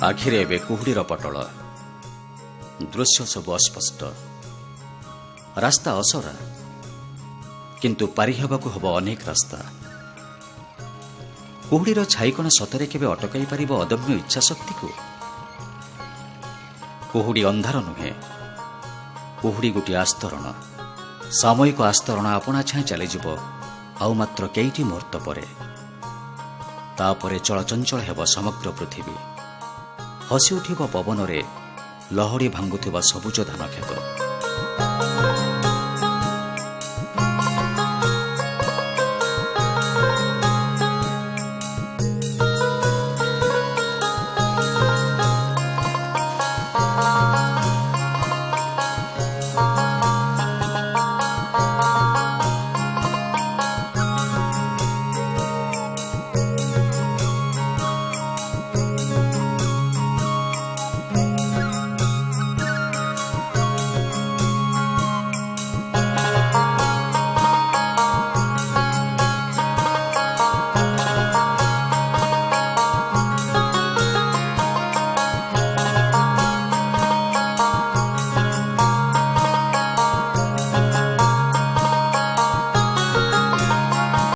ଆଖିରେ ଏବେ କୁହୁଡ଼ିର ପଟଳ। ଦୃଶ୍ୟ ସବୁ ଅସ୍ପଷ୍ଟ। ରାସ୍ତା ଅସରା, କିନ୍ତୁ ପାରିହେବାକୁ ହେବ ଅନେକ ରାସ୍ତା। କୁହୁଡ଼ିର ଛାଇ କ'ଣ ସତରେ କେବେ ଅଟକାଇ ପାରିବ ଅଦମ୍ୟ ଇଚ୍ଛା ଶକ୍ତିକୁ? କୁହୁଡ଼ି ଅନ୍ଧାର ନୁହେଁ, କୁହୁଡ଼ି ଗୋଟିଏ ଆସ୍ତରଣ। ସାମୟିକ ଆସ୍ତରଣ ଆପଣା ଛାଏଁ ଚାଲିଯିବ ଆଉ ମାତ୍ର କେଇଟି ମୁହୂର୍ତ୍ତ ପରେ। ତାପରେ ଚଳଚଞ୍ଚଳ ହେବ ସମଗ୍ର ପୃଥିବୀ। ହସି ଉଠିବ ପବନରେ ଲହଡ଼ି ଭାଙ୍ଗୁଥିବା ସବୁଜ ଧାନକ୍ଷେତ।